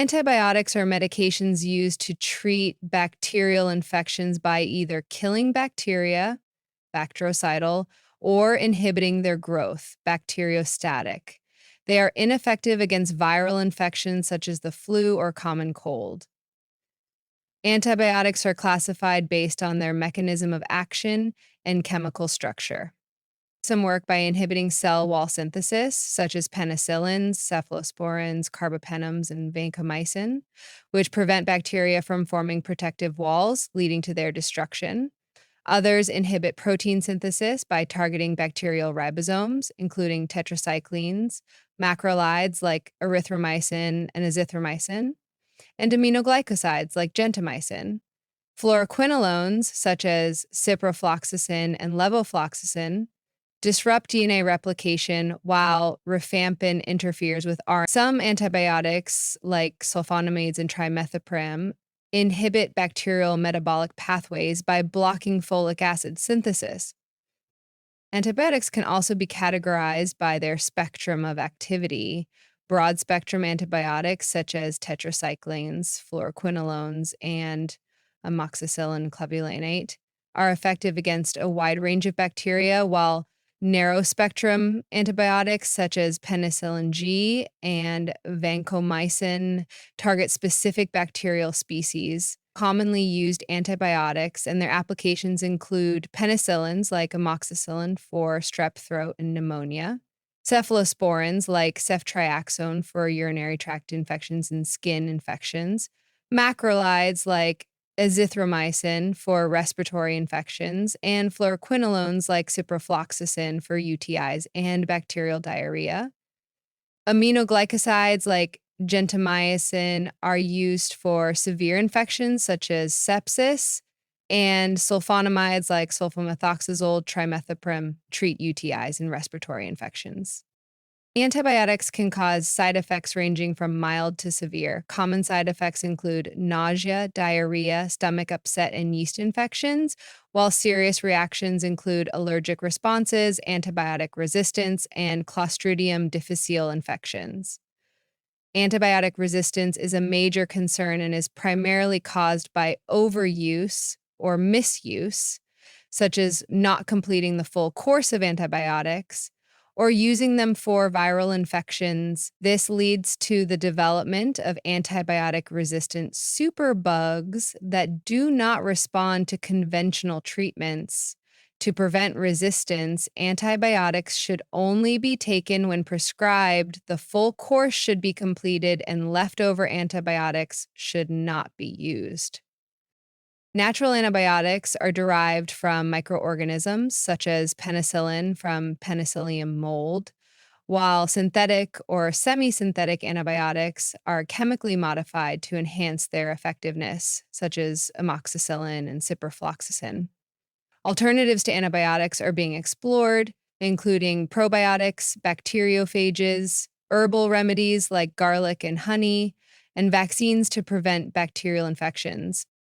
Antibiotics are medications used to treat bacterial infections by either killing bacteria, bactericidal, or inhibiting their growth, bacteriostatic. They are ineffective against viral infections such as the flu or common cold. Antibiotics are classified based on their mechanism of action and chemical structure. Some work by inhibiting cell wall synthesis, such as penicillins, cephalosporins, carbapenems, and vancomycin, which prevent bacteria from forming protective walls, leading to their destruction. Others inhibit protein synthesis by targeting bacterial ribosomes, including tetracyclines, macrolides like erythromycin and azithromycin, and aminoglycosides like gentamicin. Fluoroquinolones, such as ciprofloxacin and levofloxacin, disrupt DNA replication while rifampin interferes with RNA. Some antibiotics, like sulfonamides and trimethoprim, inhibit bacterial metabolic pathways by blocking folic acid synthesis. Antibiotics can also be categorized by their spectrum of activity. Broad spectrum antibiotics, such as tetracyclines, fluoroquinolones, and amoxicillin clavulanate, are effective against a wide range of bacteria, while narrow spectrum antibiotics, such as penicillin G and vancomycin, target specific bacterial species. Commonly used antibiotics and their applications include penicillins like amoxicillin for strep throat and pneumonia, cephalosporins like ceftriaxone for urinary tract infections and skin infections, macrolides like azithromycin for respiratory infections, and fluoroquinolones like ciprofloxacin for UTIs and bacterial diarrhea. Aminoglycosides like gentamicin are used for severe infections such as sepsis, and sulfonamides like sulfamethoxazole, trimethoprim treat UTIs and respiratory infections. Antibiotics can cause side effects ranging from mild to severe. Common side effects include nausea, diarrhea, stomach upset, and yeast infections, while serious reactions include allergic responses, antibiotic resistance, and Clostridium difficile infections. Antibiotic resistance is a major concern and is primarily caused by overuse or misuse, such as not completing the full course of antibiotics or using them for viral infections. This leads to the development of antibiotic-resistant superbugs that do not respond to conventional treatments. To prevent resistance, antibiotics should only be taken when prescribed, the full course should be completed, and leftover antibiotics should not be used. Natural antibiotics are derived from microorganisms, such as penicillin from Penicillium mold, while synthetic or semi-synthetic antibiotics are chemically modified to enhance their effectiveness, such as amoxicillin and ciprofloxacin. Alternatives to antibiotics are being explored, including probiotics, bacteriophages, herbal remedies like garlic and honey, and vaccines to prevent bacterial infections.